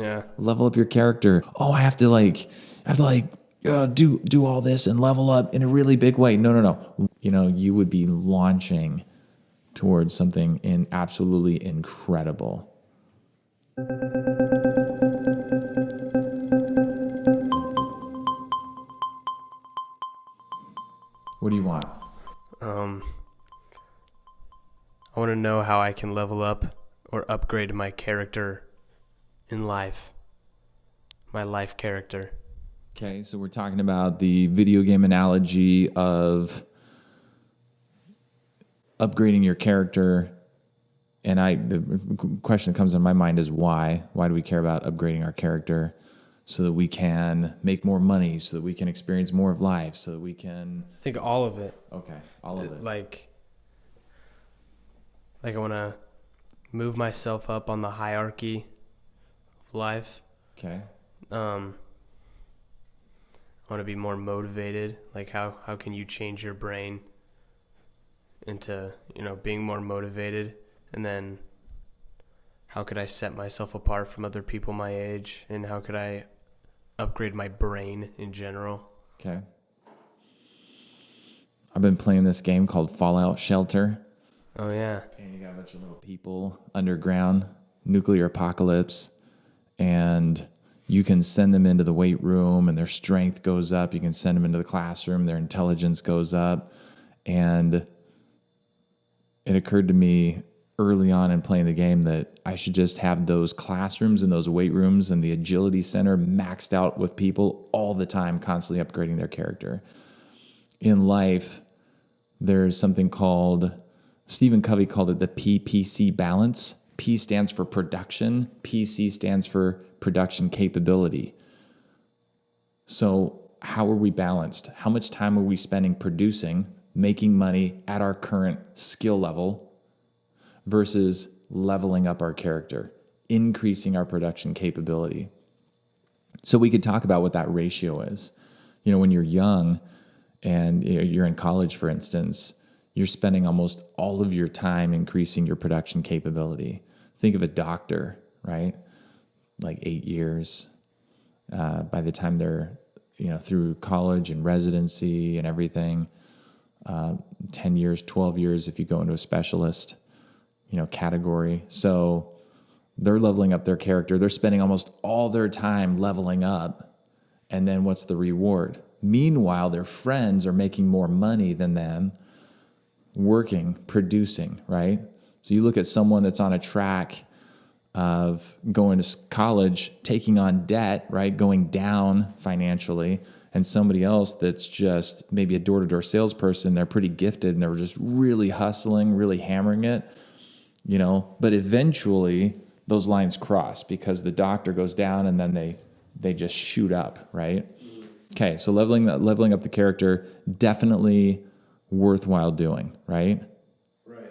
Yeah. Level up your character. Oh, do all this and level up in a really big way. No, no, no. You would be launching towards something absolutely incredible. What do you want? Um, I want to know how I can level up or upgrade my character in life. My life character. Okay, so we're talking about the video game analogy of upgrading your character. And the question that comes in my mind is why? Why do we care about upgrading our character? So that we can make more money, so that we can experience more of life, so that we can... I think all of it. Okay, all of it. Like I want to move myself up on the hierarchy of life. Okay. I want to be more motivated. Like how can you change your brain into, being more motivated? And then how could I set myself apart from other people my age? And how could I upgrade my brain in general? Okay. I've been playing this game called Fallout Shelter. Oh, yeah. And you got a bunch of little people underground, nuclear apocalypse, and you can send them into the weight room and their strength goes up. You can send them into the classroom, their intelligence goes up. And it occurred to me early on in playing the game that I should just have those classrooms and those weight rooms and the agility center maxed out with people all the time, constantly upgrading their character. In life, there's something called, Stephen Covey called it the PPC balance. P stands for production. PC stands for production capability. So how are we balanced? How much time are we spending producing, making money at our current skill level versus leveling up our character, increasing our production capability? So we could talk about what that ratio is. When you're young and you're in college, for instance, you're spending almost all of your time increasing your production capability. Think of a doctor, right? Like 8 years. By the time they're, through college and residency and everything, 10 years, 12 years if you go into a specialist, category. So they're leveling up their character. They're spending almost all their time leveling up. And then what's the reward? Meanwhile, their friends are making more money than them, working, producing, right? So you look at someone that's on a track of going to college, taking on debt, right? Going down financially, and somebody else that's just maybe a door-to-door salesperson. They're pretty gifted and they're just really hustling, really hammering it, but eventually those lines cross because the doctor goes down and then they just shoot up, right? Okay, so leveling up the character, definitely worthwhile doing, right? Right.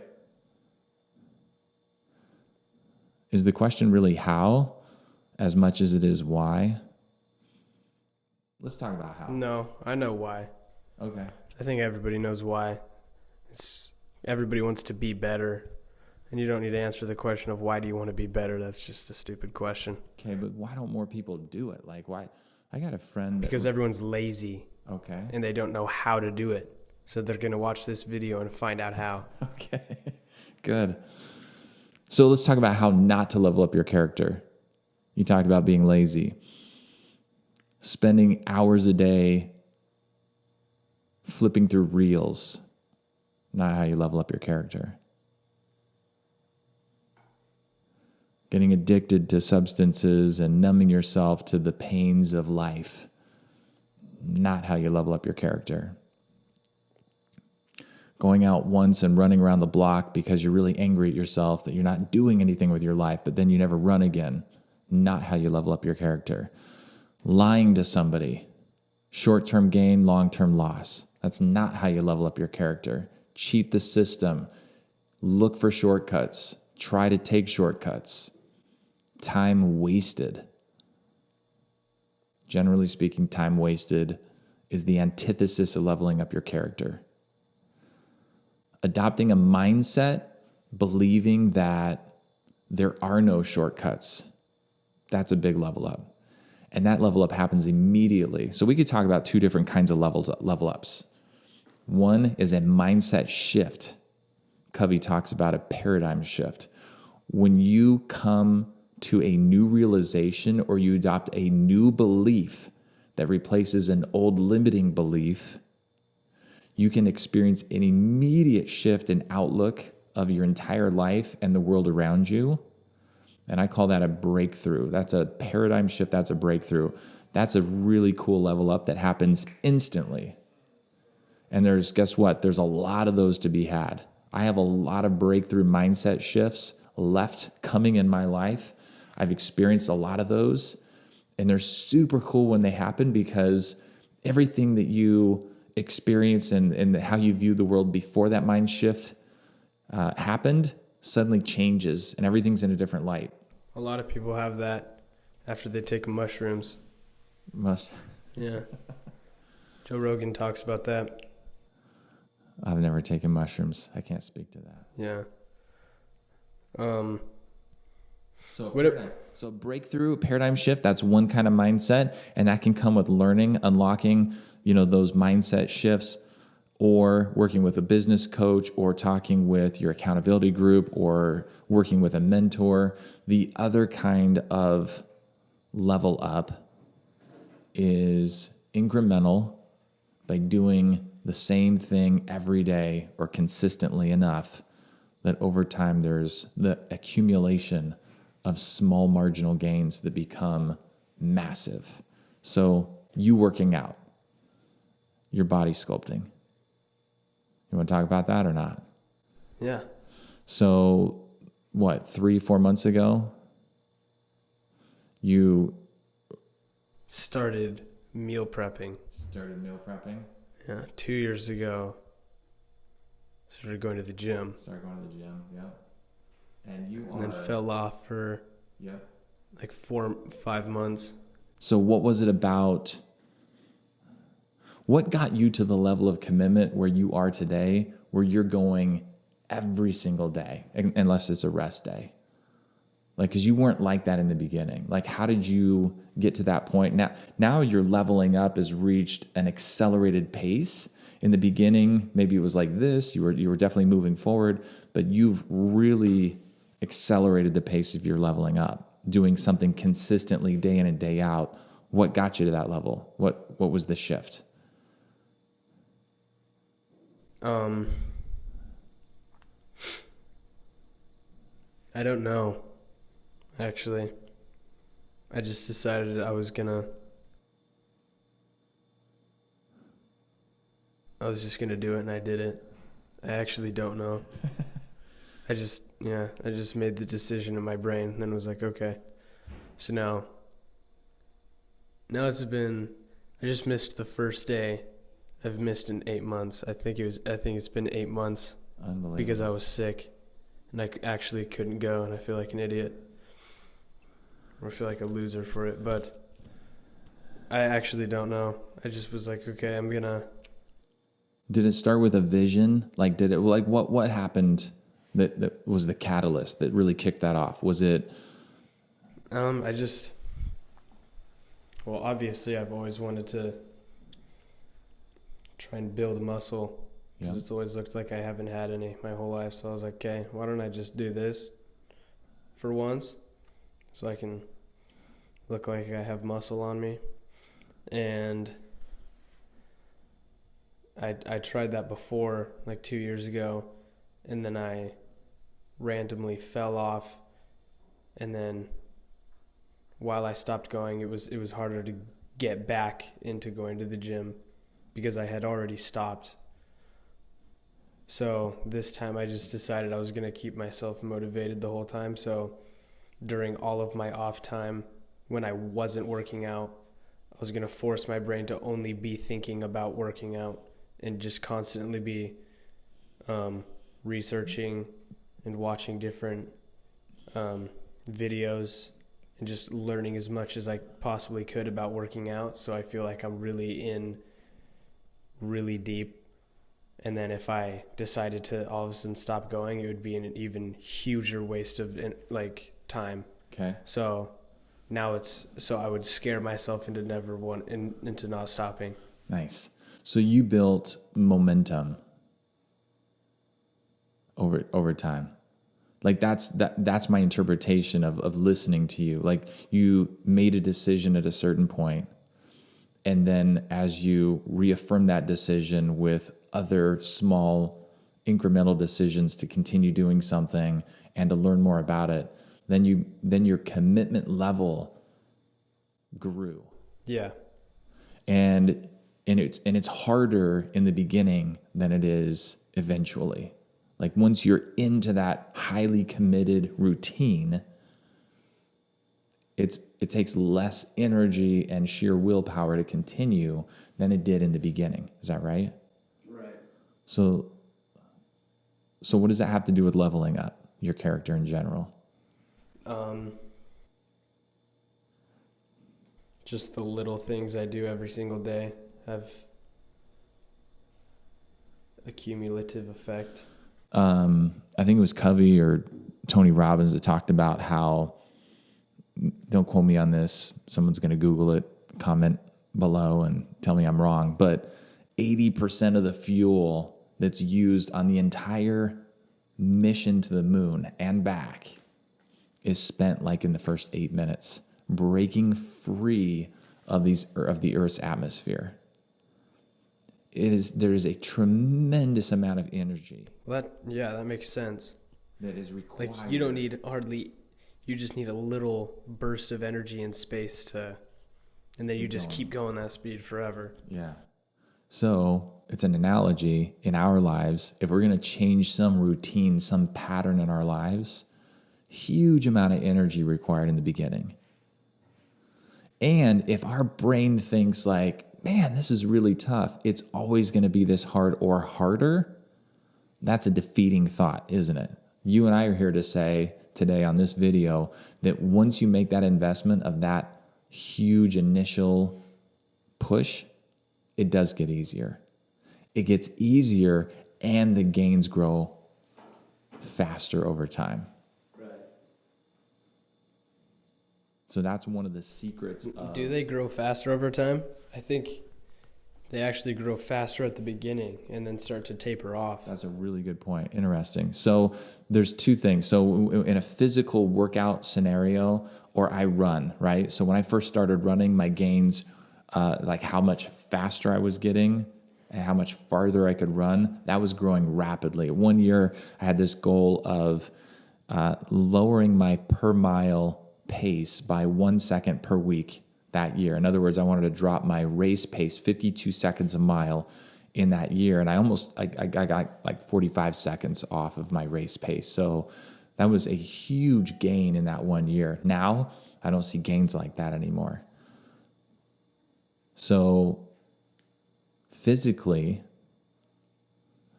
Is the question really how as much as it is why? Let's talk about how. No, I know why. Okay. I think everybody knows why. Everybody wants to be better. And you don't need to answer the question of why do you want to be better. That's just a stupid question. Okay, but why don't more people do it? Like, why? I got a friend Because everyone's lazy. Okay. And they don't know how to do it. So they're going to watch this video and find out how. Okay, good. So let's talk about how not to level up your character. You talked about being lazy. Spending hours a day flipping through reels, not how you level up your character. Getting addicted to substances and numbing yourself to the pains of life, not how you level up your character. Going out once and running around the block because you're really angry at yourself that you're not doing anything with your life, but then you never run again, not how you level up your character. Lying to somebody, short-term gain, long-term loss. That's not how you level up your character. Cheat the system. Look for shortcuts. Try to take shortcuts. Time wasted. Generally speaking, time wasted is the antithesis of leveling up your character. Adopting a mindset, believing that there are no shortcuts, That's a big level up. And that level up happens immediately. So we could talk about two different kinds of level ups. One is a mindset shift. Covey talks about a paradigm shift. When you come to a new realization or you adopt a new belief that replaces an old limiting belief, you can experience an immediate shift in outlook of your entire life and the world around you. And I call that a breakthrough. That's a paradigm shift. That's a breakthrough. That's a really cool level up that happens instantly. And guess what? There's a lot of those to be had. I have a lot of breakthrough mindset shifts left coming in my life. I've experienced a lot of those. And they're super cool when they happen because everything that you experience and how you view the world before that mind shift happened suddenly changes and everything's in a different light. A lot of people have that after they take mushrooms. Yeah. Joe Rogan talks about that. I've never taken mushrooms. I can't speak to that. Yeah. So breakthrough, paradigm shift, that's one kind of mindset, and that can come with learning, unlocking, those mindset shifts, or working with a business coach, or talking with your accountability group, or working with a mentor. The other kind of level up is incremental, by doing the same thing every day or consistently enough that over time there's the accumulation of small marginal gains that become massive. So you working out, your body sculpting. You want to talk about that or not? Yeah. So 3-4 months ago, you started meal prepping. Yeah. 2 years ago, started going to the gym. Yeah. And then fell off for like 4-5 months. So what was it about? What got you to the level of commitment where you are today, where you're going every single day, unless it's a rest day? Because you weren't like that in the beginning. How did you get to that point? Now your leveling up has reached an accelerated pace. In the beginning, maybe it was like this. You were definitely moving forward, but you've really accelerated the pace of your leveling up, doing something consistently day in and day out. What got you to that level? What was the shift? I don't know. Actually, I just decided I was just gonna do it, and I did it. I actually don't know. I just made the decision in my brain, and then was like, okay. So now I just missed the first day. I've missed in 8 months. I think it's been 8 months. Unbelievable. Because I was sick, and I actually couldn't go, and I feel like an idiot. Or I feel like a loser for it, but I actually don't know. I just was like, okay, I'm gonna. Did it start with a vision? What happened that was the catalyst that really kicked that off? Was it? Obviously I've always wanted to try and build muscle, because it's always looked like I haven't had any my whole life. So I was like, okay, why don't I just do this for once, so I can look like I have muscle on me. And I tried that before, like 2 years ago, and then I randomly fell off, and then while I stopped going, it was harder to get back into going to the gym because I had already stopped. So this time I just decided I was going to keep myself motivated the whole time. So during all of my off time, when I wasn't working out, I was going to force my brain to only be thinking about working out and just constantly be researching and watching different videos and just learning as much as I possibly could about working out. So I feel like I'm really deep. And then if I decided to all of a sudden stop going, it would be an even huger waste of time. Okay. So now it's so I would scare myself into into not stopping. Nice. So you built momentum over time. Like that's my interpretation of listening to you. Like you made a decision at a certain point, and then as you reaffirm that decision with other small incremental decisions to continue doing something and to learn more about it, then your commitment level grew. Yeah. And it's harder in the beginning than it is eventually. Like once you're into that highly committed routine, it takes less energy and sheer willpower to continue than it did in the beginning. Is that right? Right. So what does that have to do with leveling up your character in general? Just the little things I do every single day have a cumulative effect. I think it was Covey or Tony Robbins that talked about how, don't quote me on this, someone's going to Google it, comment below and tell me I'm wrong, but 80% of the fuel that's used on the entire mission to the moon and back is spent like in the first 8 minutes, breaking free of the Earth's atmosphere. There is a tremendous amount of energy. Well, that makes sense. That is required. Like you don't need you just need a little burst of energy in space and then you just keep going that speed forever. Yeah. So it's an analogy in our lives. If we're going to change some routine, some pattern in our lives, huge amount of energy required in the beginning. And if our brain thinks like, man, this is really tough, it's always going to be this hard or harder, that's a defeating thought, isn't it? You and I are here to say today on this video that once you make that investment of that huge initial push, it does get easier. It gets easier and the gains grow faster over time. Right. So that's one of the secrets of... Do they grow faster over time? I think they actually grow faster at the beginning and then start to taper off. That's a really good point. Interesting. So there's two things. So in a physical workout scenario, or I run, right? So when I first started running, my gains, like how much faster I was getting and how much farther I could run, that was growing rapidly. 1 year, I had this goal of lowering my per mile pace by 1 second per week that year. In other words, I wanted to drop my race pace 52 seconds a mile in that year. And I got like 45 seconds off of my race pace. So that was a huge gain in that 1 year. Now I don't see gains like that anymore. So physically,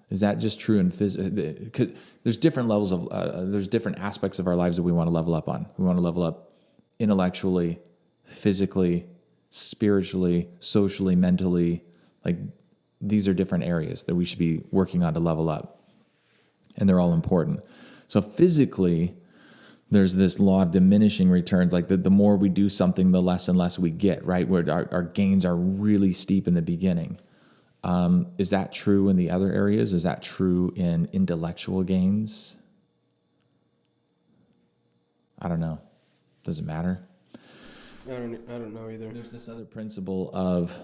is that just true in physical? There's different levels of, there's different aspects of our lives that we want to level up on. We want to level up intellectually, physically, spiritually, socially, mentally. Like these are different areas that we should be working on to level up. And they're all important. So physically, there's this law of diminishing returns. Like the more we do something, the less and less we get, right? Where our gains are really steep in the beginning. Is that true in the other areas? Is that true in intellectual gains? I don't know. Does it matter? I don't know either. There's this other principle of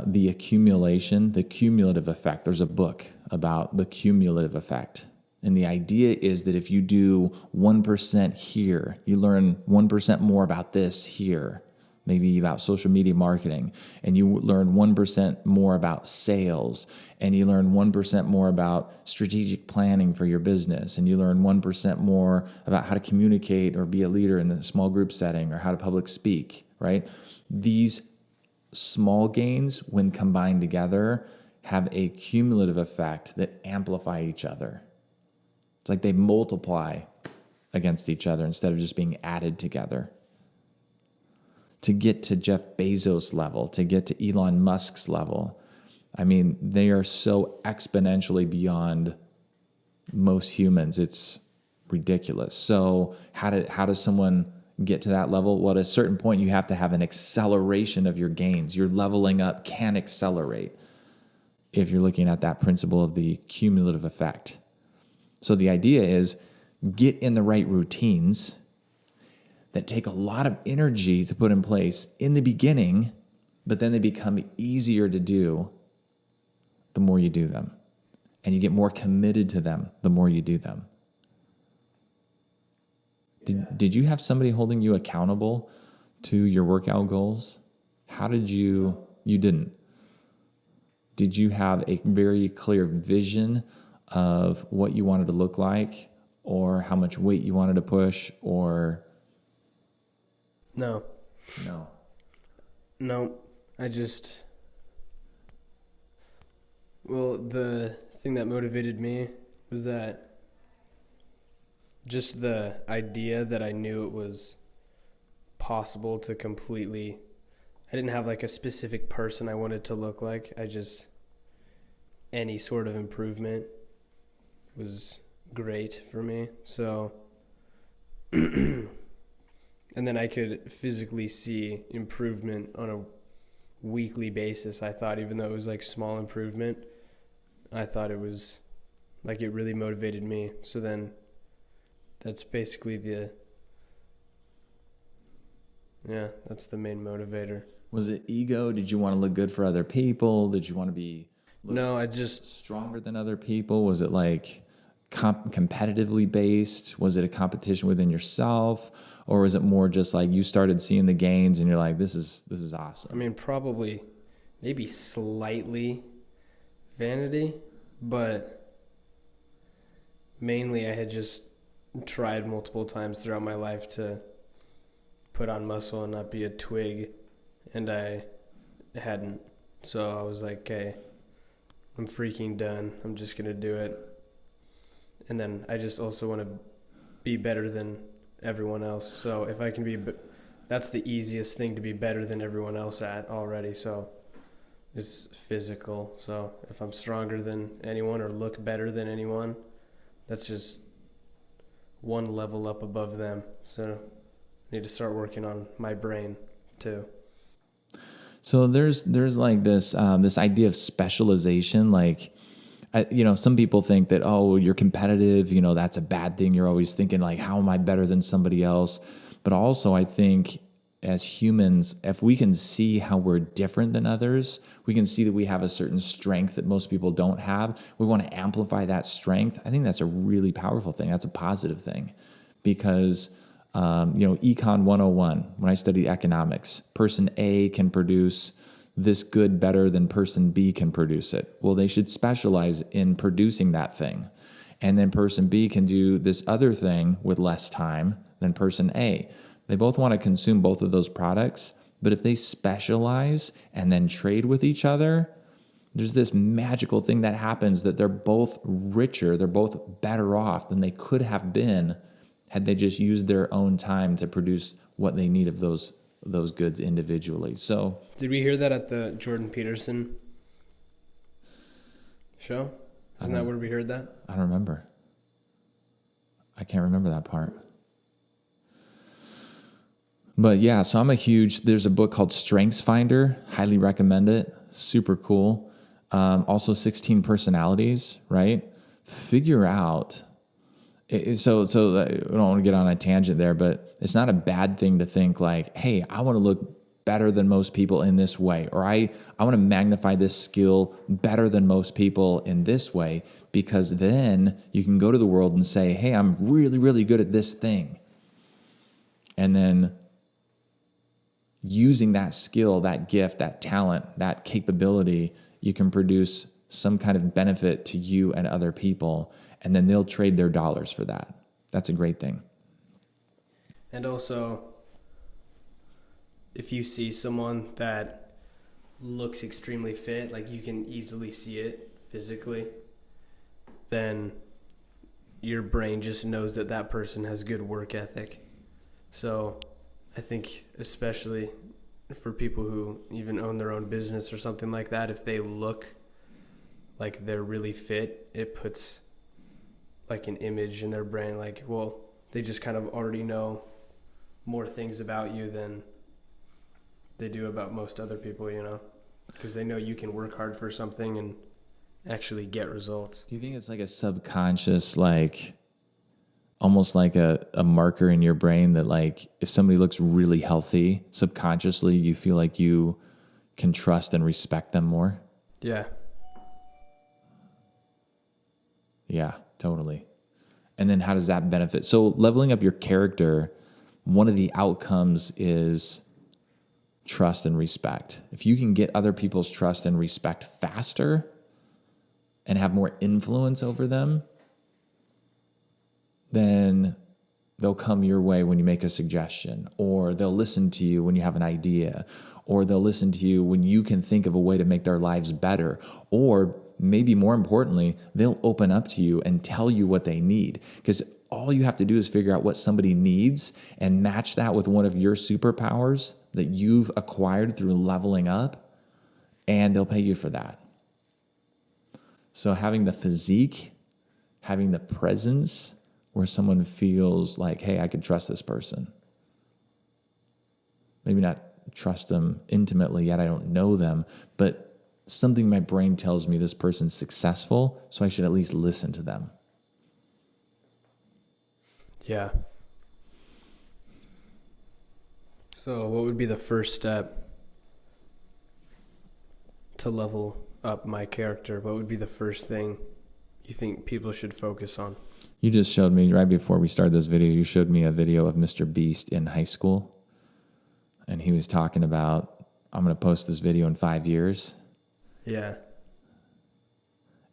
the accumulation, the cumulative effect. There's a book about the cumulative effect. And the idea is that if you do 1% here, you learn 1% more about this here, maybe about social media marketing, and you learn 1% more about sales, and you learn 1% more about strategic planning for your business, and you learn 1% more about how to communicate or be a leader in the small group setting or how to public speak, right? These small gains, when combined together, have a cumulative effect that amplify each other. It's like they multiply against each other instead of just being added together. To get to Jeff Bezos' level, to get to Elon Musk's level, I mean, they are so exponentially beyond most humans. It's ridiculous. So how does someone get to that level? Well, at a certain point, you have to have an acceleration of your gains. Your leveling up can accelerate if you're looking at that principle of the cumulative effect. So the idea is get in the right routines that take a lot of energy to put in place in the beginning, but then they become easier to do the more you do them. And you get more committed to them the more you do them. Did you have somebody holding you accountable to your workout goals? How did you didn't. Did you have a very clear vision of what you wanted to look like or how much weight you wanted to push or? No. The thing that motivated me was that just the idea that I knew it was possible to completely, I didn't have like a specific person I wanted to look like. Any sort of improvement was great for me. So, and then I could physically see improvement on a weekly basis. I thought, even though it was like small improvement, I thought it was like, it really motivated me. So then that's basically that's the main motivator. Was it ego? Did you want to look good for other people? Did you want to be stronger than other people? Was it like competitively based? Was it a competition within yourself? Or was it more just like you started seeing the gains and you're like, this is awesome? I mean, probably maybe slightly vanity, but mainly I had just tried multiple times throughout my life to put on muscle and not be a twig, and I hadn't. So I was like, okay, I'm freaking done. I'm just going to do it. And then I just also want to be better than everyone else. So if I can that's the easiest thing to be better than everyone else at already. So it's physical. So if I'm stronger than anyone or look better than anyone, that's just one level up above them. So I need to start working on my brain too. So there's like this idea of specialization. Like, some people think that, oh, you're competitive, that's a bad thing. You're always thinking like, how am I better than somebody else? But also I think as humans, if we can see how we're different than others, we can see that we have a certain strength that most people don't have. We want to amplify that strength. I think that's a really powerful thing. That's a positive thing because, Econ 101, when I studied economics, person A can produce this good better than person B can produce it. Well, they should specialize in producing that thing. And then person B can do this other thing with less time than person A. They both want to consume both of those products, but if they specialize and then trade with each other, there's this magical thing that happens that they're both richer, they're both better off than they could have been had they just used their own time to produce what they need of those goods individually. So, did we hear that at the Jordan Peterson show? Isn't that where we heard that? I don't remember. I can't remember that part. But yeah, so there's a book called Strengths Finder. Highly recommend it. Super cool. Also 16 Personalities, right? Figure out. So I don't want to get on a tangent there, but it's not a bad thing to think like, hey, I want to look better than most people in this way, or I want to magnify this skill better than most people in this way, because then you can go to the world and say, hey, I'm really, really good at this thing. And then using that skill, that gift, that talent, that capability, you can produce some kind of benefit to you and other people, and then they'll trade their dollars for that. That's a great thing. And also, if you see someone that looks extremely fit, like you can easily see it physically, then your brain just knows that that person has good work ethic. So I think especially for people who even own their own business or something like that, if they look like they're really fit, it puts like an image in their brain, like, well, they just kind of already know more things about you than they do about most other people, you know? Because they know you can work hard for something and actually get results. Do you think it's like a subconscious, like almost like a marker in your brain that like if somebody looks really healthy, subconsciously you feel like you can trust and respect them more? Yeah. Yeah, totally. And then how does that benefit? So leveling up your character, one of the outcomes is trust and respect. If you can get other people's trust and respect faster and have more influence over them, then they'll come your way when you make a suggestion, or they'll listen to you when you have an idea, or they'll listen to you when you can think of a way to make their lives better, or maybe more importantly, they'll open up to you and tell you what they need. Because all you have to do is figure out what somebody needs and match that with one of your superpowers that you've acquired through leveling up, and they'll pay you for that. So having the physique, having the presence where someone feels like, hey, I could trust this person. Maybe not trust them intimately, yet I don't know them, but something in my brain tells me this person's successful, so I should at least listen to them. Yeah. So what would be the first step to level up my character? What would be the first thing you think people should focus on? You just showed me, right before we started this video, you showed me a video of Mr. Beast in high school. And he was talking about, I'm going to post this video in 5 years. Yeah.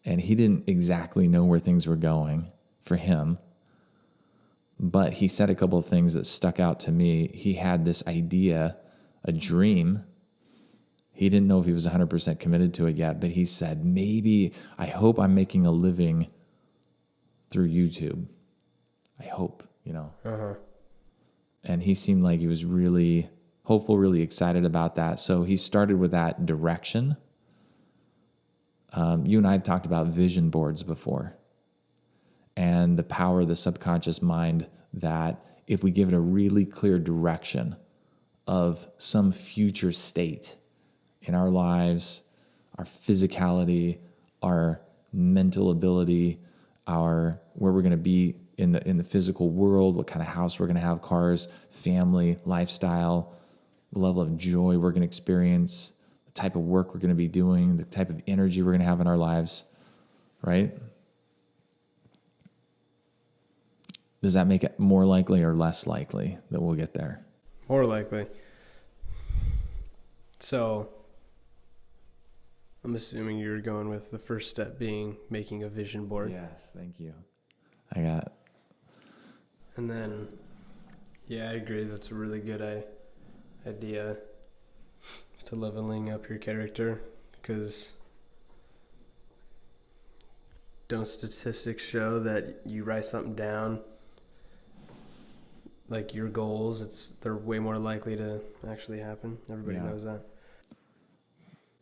And he didn't exactly know where things were going for him. But he said a couple of things that stuck out to me. He had this idea, a dream. He didn't know if he was 100% committed to it yet, but he said, maybe, I hope I'm making a living through YouTube. I hope, you know. Uh-huh. And he seemed like he was really hopeful, really excited about that. So he started with that direction. You and I have talked about vision boards before and the power of the subconscious mind, that if we give it a really clear direction of some future state in our lives, our physicality, our mental ability, our where we're going to be in the physical world, what kind of house we're going to have, cars, family, lifestyle, the level of joy we're going to experience, the type of work we're going to be doing, the type of energy we're going to have in our lives, right? Does that make it more likely or less likely that we'll get there? More likely. So I'm assuming you're going with the first step being making a vision board. Yes, thank you. I got. And then, yeah, I agree. That's a really good idea to leveling up your character, because don't statistics show that you write something down, like your goals, they're way more likely to actually happen. Everybody knows that.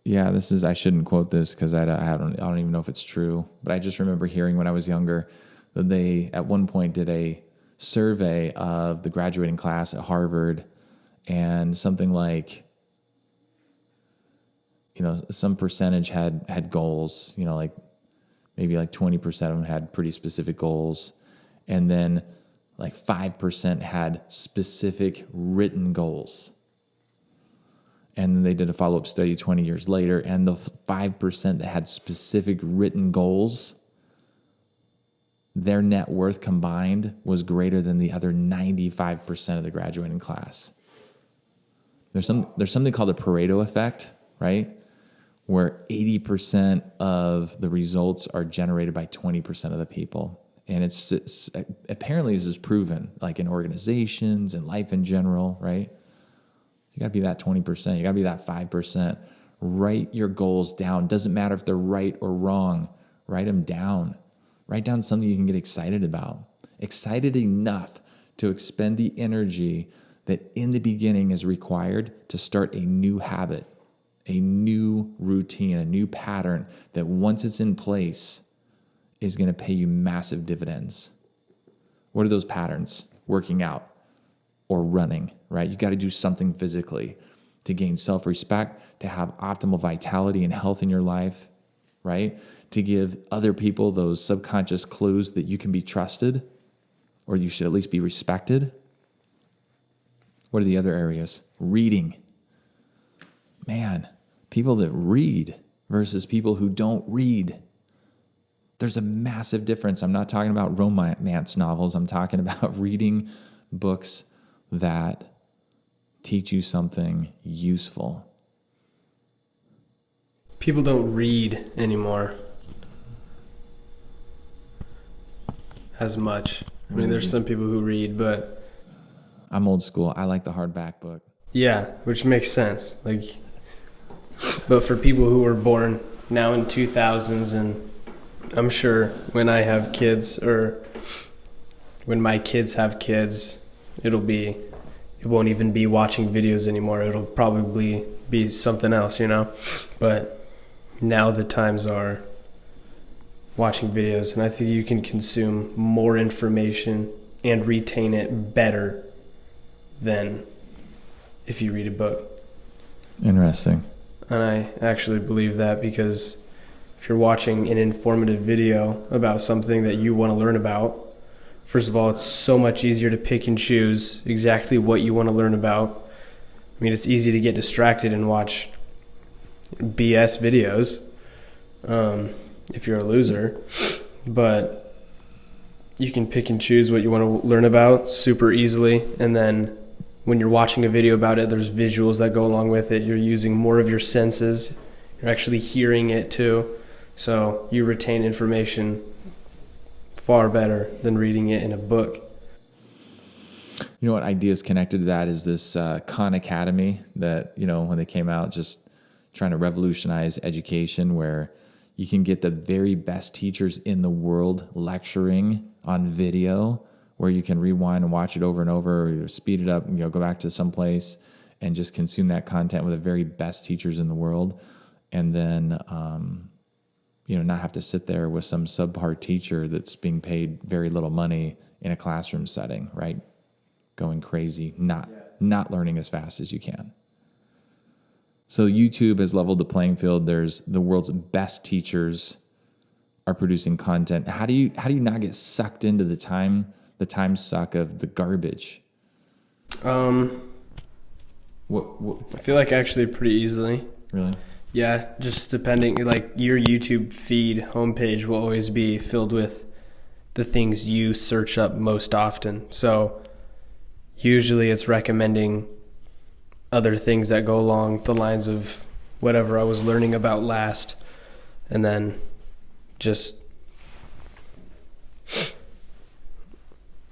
Yeah, I shouldn't quote this because I don't even know if it's true, but I just remember hearing when I was younger that they at one point did a survey of the graduating class at Harvard, and something like, some percentage had goals, like maybe like 20% of them had pretty specific goals, and then like 5% had specific written goals. And then they did a follow-up study 20 years later, and the 5% that had specific written goals, their net worth combined was greater than the other 95% of the graduating class. There's something called the Pareto effect, right? Where 80% of the results are generated by 20% of the people. And it's apparently this is proven, like in organizations and life in general, right? You got to be that 20%. You got to be that 5%. Write your goals down. Doesn't matter if they're right or wrong. Write them down. Write down something you can get excited about. Excited enough to expend the energy that in the beginning is required to start a new habit, a new routine, a new pattern that once it's in place is going to pay you massive dividends. What are those patterns? Working out, or running, right? You got to do something physically to gain self-respect, to have optimal vitality and health in your life, right? To give other people those subconscious clues that you can be trusted, or you should at least be respected. What are the other areas? Reading. Man, people that read versus people who don't read. There's a massive difference. I'm not talking about romance novels. I'm talking about reading books that teach you something useful. People don't read anymore as much. I mean, there's some people who read, but I'm old school. I like the hardback book. yeah, which makes sense. Like, but for people who were born now in 2000s, and I'm sure when I have kids or when my kids have kids, it won't even be watching videos anymore. It'll probably be something else, you know? But now the times are watching videos, and I think you can consume more information and retain it better than if you read a book. Interesting. And I actually believe that, because if you're watching an informative video about something that you want to learn about, first of all, it's so much easier to pick and choose exactly what you want to learn about. I mean, it's easy to get distracted and watch BS videos if you're a loser, but you can pick and choose what you want to learn about super easily. And then when you're watching a video about it, there's visuals that go along with it. You're using more of your senses. You're actually hearing it too. So you retain information far better than reading it in a book. You know what ideas connected to that is this Khan Academy that, when they came out, just trying to revolutionize education, where you can get the very best teachers in the world lecturing on video, where you can rewind and watch it over and over, or speed it up and go back to some place and just consume that content with the very best teachers in the world. And then, not have to sit there with some subpar teacher that's being paid very little money in a classroom setting, right? Going crazy, not learning as fast as you can. So YouTube has leveled the playing field. There's the world's best teachers are producing content. How do you not get sucked into the time suck of the garbage? What I feel like actually pretty easily. Really? Yeah, just depending, like your YouTube feed homepage will always be filled with the things you search up most often. So usually it's recommending other things that go along the lines of whatever I was learning about last, and then just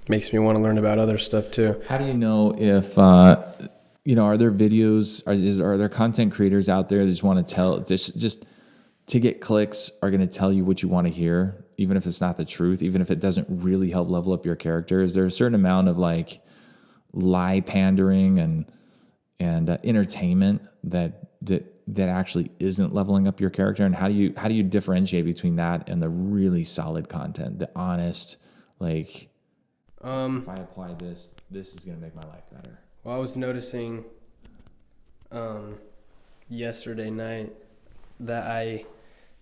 makes me want to learn about other stuff too. How do you know if are there videos, are there content creators out there that just want to tell, just to get clicks, are going to tell you what you want to hear, even if it's not the truth, even if it doesn't really help level up your character? Is there a certain amount of like lie pandering and entertainment that actually isn't leveling up your character? And how do you differentiate between that and the really solid content, the honest, like, if I apply this is going to make my life better? Well, I was noticing yesterday night that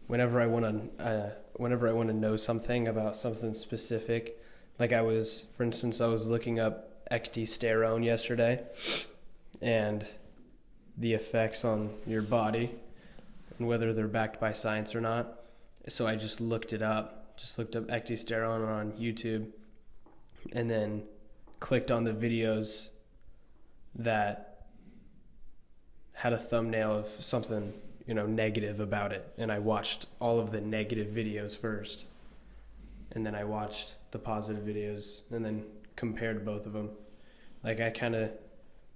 whenever I want to know something about something specific, like for instance, I was looking up ecdysterone yesterday and the effects on your body and whether they're backed by science or not. So I just looked up ecdysterone on YouTube and then clicked on the videos that had a thumbnail of something, negative about it. And I watched all of the negative videos first. And then I watched the positive videos and then compared both of them. Like, I kind of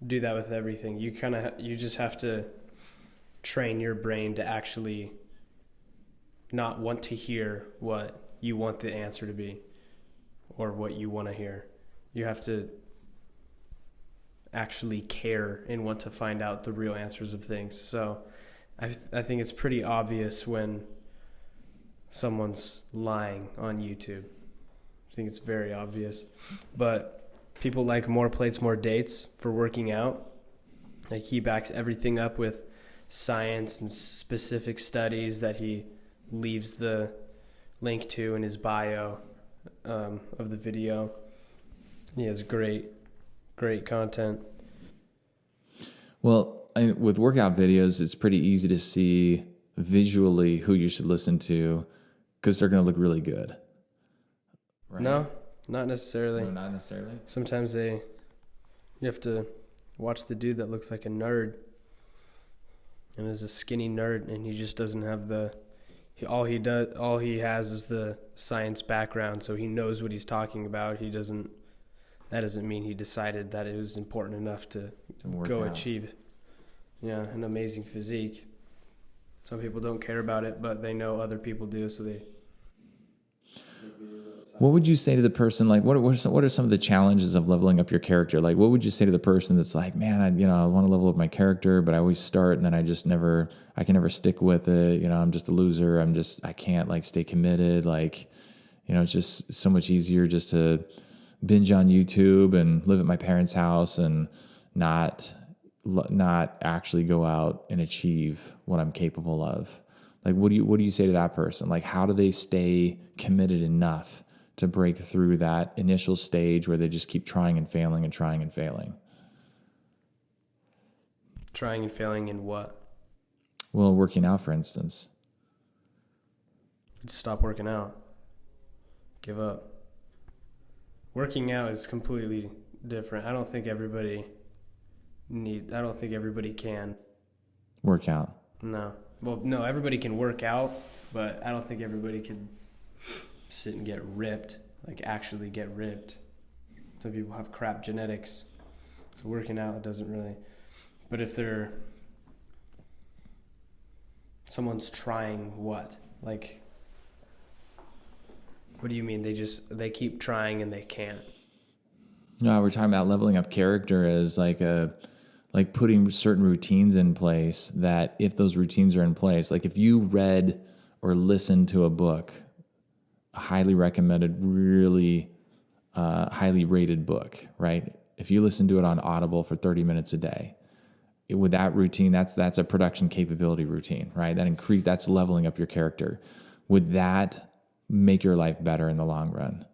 do that with everything. You just have to train your brain to actually not want to hear what you want the answer to be or what you want to hear. You have to actually care and want to find out the real answers of things. So I think it's pretty obvious when someone's lying on YouTube. I think it's very obvious. But people like more plates, more dates for working out. Like he backs everything up with science and specific studies that he leaves the link to in his bio of the video. He has great content. Well, with workout videos, it's pretty easy to see visually who you should listen to because they're going to look really good. Right? No, not necessarily. No, not necessarily. Sometimes you have to watch the dude that looks like a nerd and is a skinny nerd, and he just doesn't have all he has is the science background, so he knows what he's talking about. That doesn't mean he decided that it was important enough to go out. Achieve an amazing physique. Some people don't care about it, but they know other people do, so they... What would you say to the person, like, what are some of the challenges of leveling up your character? Like, what would you say to the person that's like, man, I want to level up my character, but I always start and then I can never stick with it. I'm just a loser. I can't like stay committed. Like, it's just so much easier just to binge on YouTube and live at my parents' house and not actually go out and achieve what I'm capable of. Like, what do you say to that person? Like, how do they stay committed enough to break through that initial stage where they just keep trying and failing and trying and failing? Trying and failing in what? Well, working out, for instance. Just stop working out. Give up. Working out is completely different. I don't think everybody can work out. No. Well, no, everybody can work out, but I don't think everybody can sit and get ripped, like actually get ripped. Some people have crap genetics, so working out doesn't really. But if someone's trying what? Like, what do you mean? They keep trying and they can't? No, we're talking about leveling up character as like putting certain routines in place that if those routines are in place, like if you read or listened to a book, a highly recommended, really highly rated book, right? If you listen to it on Audible for 30 minutes a day, with that routine, that's a production capability routine, right? That's leveling up your character. Would that make your life better in the long run?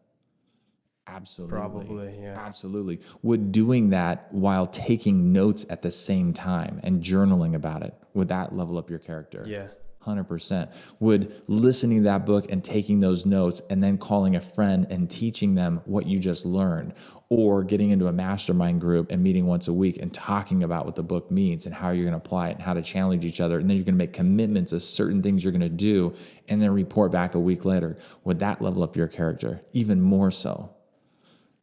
Absolutely. Probably, yeah. Absolutely. Would doing that while taking notes at the same time and journaling about it, would that level up your character? Yeah. 100%. Would listening to that book and taking those notes and then calling a friend and teaching them what you just learned, or getting into a mastermind group and meeting once a week and talking about what the book means and how you're going to apply it and how to challenge each other, and then you're going to make commitments of certain things you're going to do and then report back a week later, would that level up your character even more so?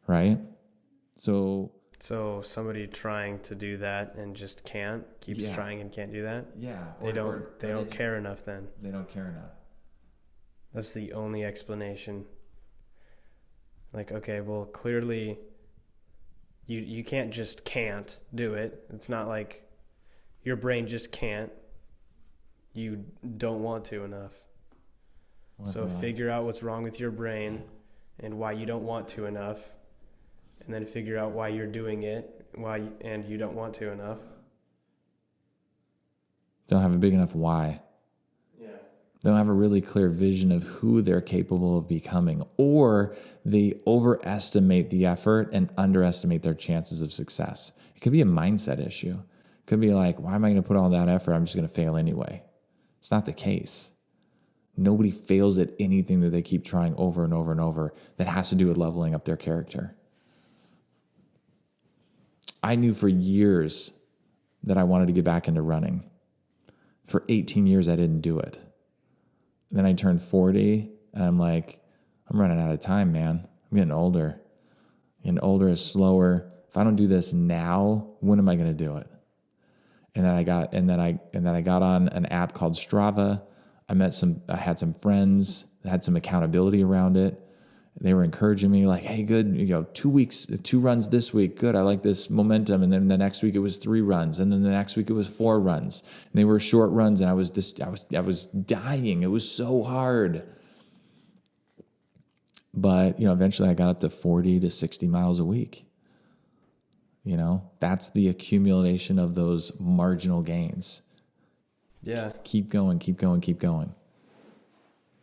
Right? So somebody trying to do that and just keeps trying and can't do that? Yeah. They don't care enough then. They don't care enough. That's the only explanation. Like, okay, well, clearly you can't do it. It's not like your brain just can't. You don't want to enough. So figure out what's wrong with your brain and why you don't want to enough. And then figure out why you're doing it, and you don't want to enough. Don't have a big enough why. Yeah. Don't have a really clear vision of who they're capable of becoming, or they overestimate the effort and underestimate their chances of success. It could be a mindset issue. It could be like, why am I going to put all that effort? I'm just going to fail anyway. It's not the case. Nobody fails at anything that they keep trying over and over and over that has to do with leveling up their character. I knew for years that I wanted to get back into running. For 18 years, I didn't do it. Then I turned 40, and I'm like, I'm running out of time, man. I'm getting older. Getting older is slower. If I don't do this now, when am I going to do it? And then I got on an app called Strava. I had some friends that had some accountability around it. They were encouraging me like, hey, good, 2 runs this week. Good. I like this momentum. And then the next week it was 3 runs. And then the next week it was 4 runs. And they were short runs. And I was dying. It was so hard. But, eventually I got up to 40 to 60 miles a week. You know, that's the accumulation of those marginal gains. Yeah. Keep going, keep going, keep going.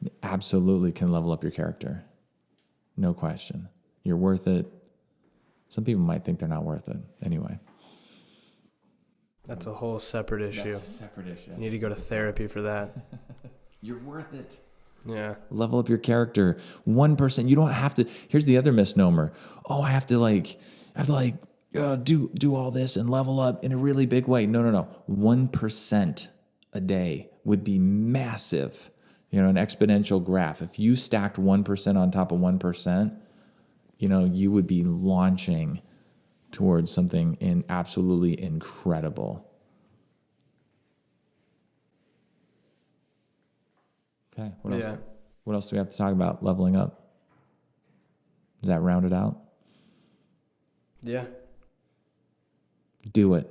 It absolutely can level up your character. No question. You're worth it. Some people might think they're not worth it. Anyway. That's a whole separate issue. That's a separate issue. You need to go to therapy for that. You're worth it. Yeah. Level up your character. 1%. You don't have to. Here's the other misnomer. Oh, I have to do all this and level up in a really big way. No. 1% a day would be massive. You know, an exponential graph. If you stacked 1% on top of 1%, you know, you would be launching towards something absolutely incredible. Okay, what else? Yeah. What else do we have to talk about? Leveling up. Does that round it out? Yeah. Do it.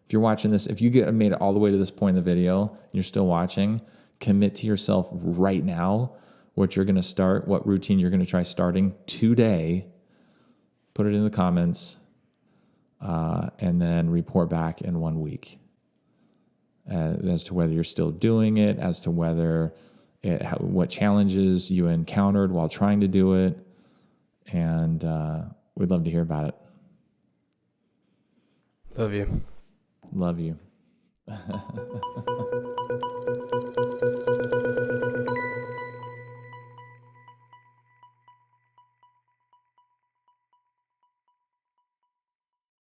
If you're watching this, if you made it all the way to this point in the video, and you're still watching, commit to yourself right now what you're going to start, what routine you're going to try starting today. Put it in the comments, and then report back in 1 week as to whether you're still doing it, as to whether what challenges you encountered while trying to do it, and we'd love to hear about it. Love you. Love you.